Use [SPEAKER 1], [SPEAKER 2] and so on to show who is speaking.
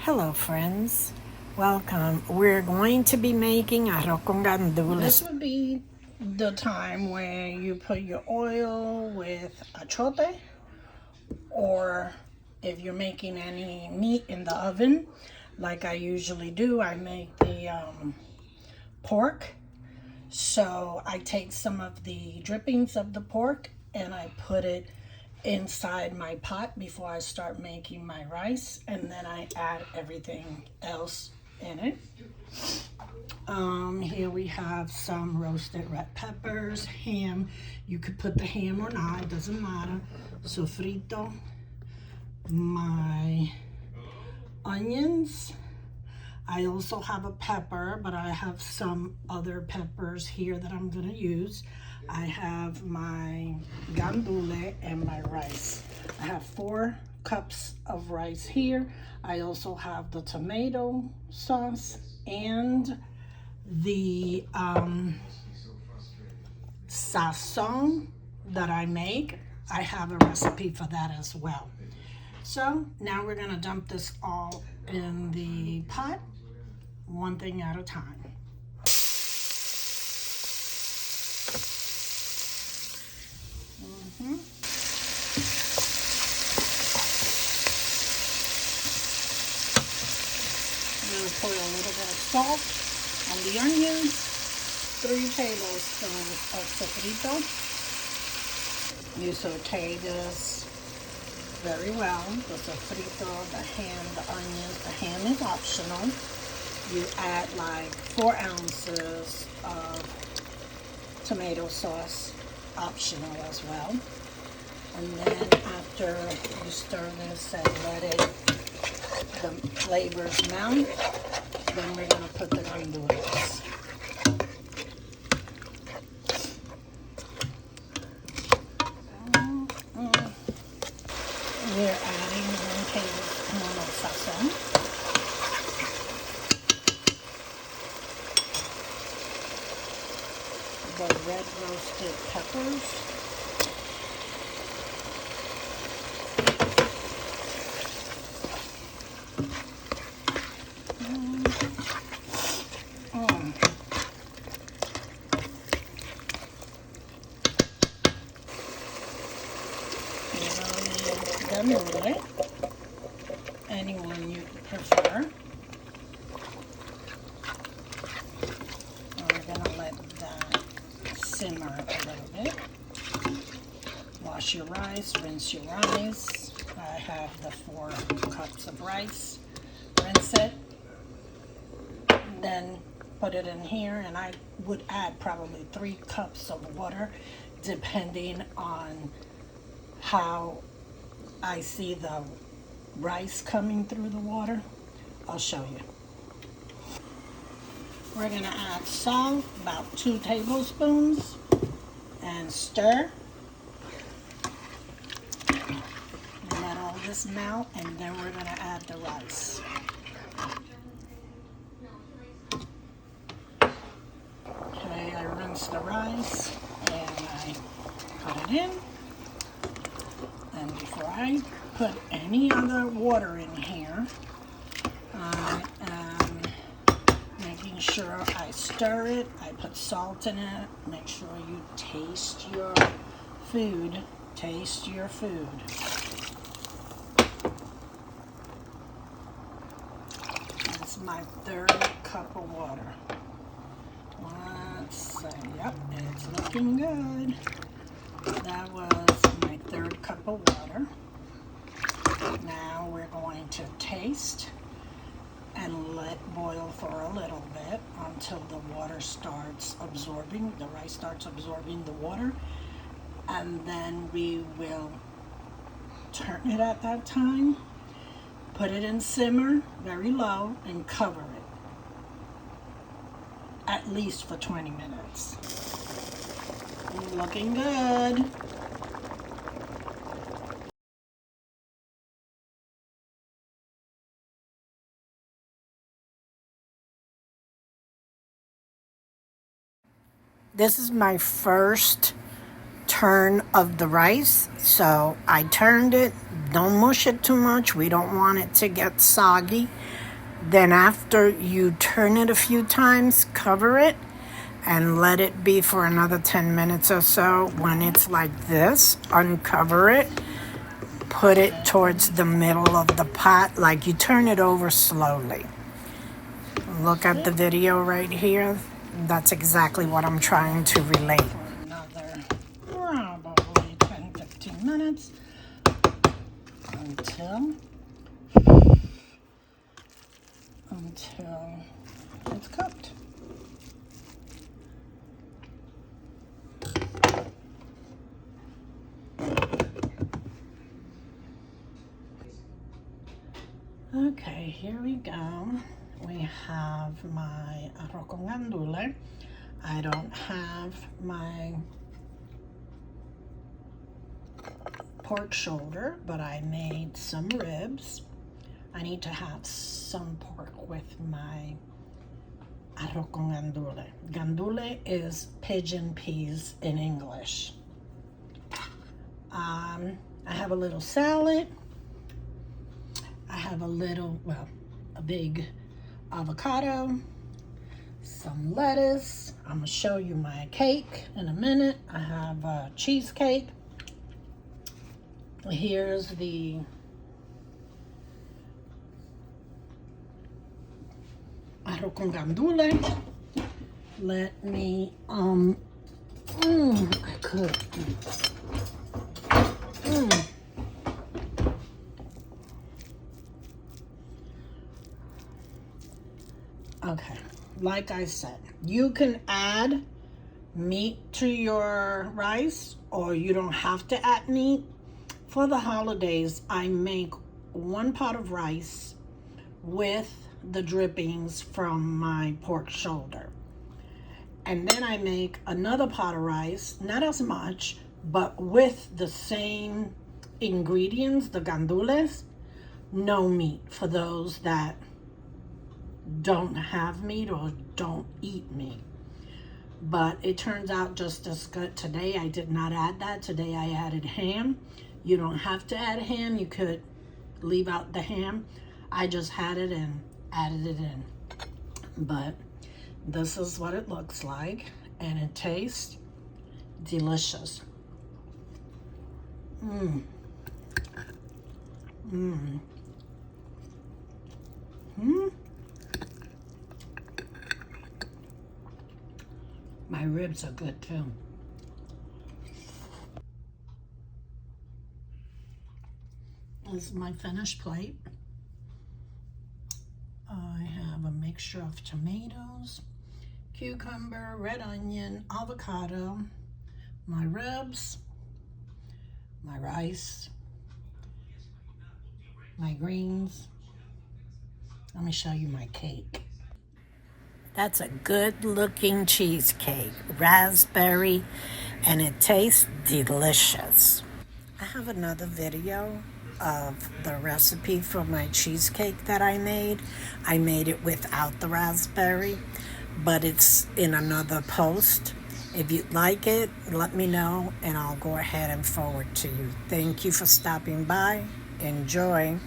[SPEAKER 1] Hello friends, welcome. We're going to be making arroz con gandules.
[SPEAKER 2] This would be the time where you put your oil with achote, or if you're making any meat in the oven, like I usually do, I make the pork. So I take some of the drippings of the pork and I put it inside my pot before I start making my rice, and then I add everything else in it. Here we have some roasted red peppers, ham. You could put the ham or not, it doesn't matter. Sofrito, my onions. I also have a pepper, but I have some other peppers here that I'm gonna use. I have my gandule and my rice. I have 4 cups of rice here. I also have the tomato sauce and the Sazón that I make. I have a recipe for that as well. So now we're gonna dump this all in the pot, one thing at a time. I'm gonna put a little bit of salt on the onions, 3 tablespoons of sofrito. You saute this very well. The sofrito, the ham, the onions. The ham is optional. You add like 4 ounces of tomato sauce, optional as well. And then after you stir this and let the flavors mount, then we're going to put the gandules. We're adding 1 tablespoon of sazón. The red roasted peppers. Gandules, anyone you prefer. We're gonna let that simmer a little bit. Wash your rice, rinse your rice. I have the 4 cups of rice. Rinse it, then put it in here, and I would add probably 3 cups of water, depending on how I see the rice coming through the water. I'll show you. We're gonna add salt, about 2 tablespoons, and stir. Let all this melt, and then we're gonna add the rice. Okay, I rinse the rice and I put it in. And before I put any other water in here, I am making sure I stir it. I put salt in it. Make sure you taste your food. Taste your food. That's my 3rd cup of water. Let's see. Yep, it's looking good. That was my 3rd cup of water. Now we're going to taste and let boil for a little bit until the water starts absorbing, the rice starts absorbing the water, and then we will turn it at that time, put it in simmer, very low, and cover it at least for 20 minutes. Looking good.
[SPEAKER 1] This is my first turn of the rice. So I turned it. Don't mush it too much. We don't want it to get soggy. Then after you turn it a few times, cover it and let it be for another 10 minutes or so. When it's like this, uncover it. Put it towards the middle of the pot, like you turn it over slowly. Look at the video right here. That's exactly what I'm trying to relate.
[SPEAKER 2] Another probably 10-15 minutes until it's cooked. Okay, here we go. We have my arroz con gandules. I don't have my pork shoulder, but I made some ribs. I need to have some pork with my arroz con gandules. Gandule is pigeon peas in English. I have a little salad. I have a big avocado, some lettuce. I'm gonna show you my cake in a minute. I have a cheesecake. Here's the arroz con gandules. Let me, I could. Okay, like I said, you can add meat to your rice, or you don't have to add meat. For the holidays, I make 1 pot of rice with the drippings from my pork shoulder. And then I make another pot of rice, not as much, but with the same ingredients, the gandules, no meat for those that don't have meat or don't eat meat. But it turns out just as good. Today I did not add that. Today I added ham. You don't have to add ham. You could leave out the ham. I just had it and added it in. But this is what it looks like, and it tastes delicious. My ribs are good too. This is my finished plate. I have a mixture of tomatoes, cucumber, red onion, avocado, my ribs, my rice, my greens. Let me show you my cake.
[SPEAKER 1] That's a good looking cheesecake, raspberry, and it tastes delicious. I have another video of the recipe for my cheesecake that I made. I made it without the raspberry, but it's in another post. If you'd like it, let me know and I'll go ahead and forward to you. Thank you for stopping by. Enjoy.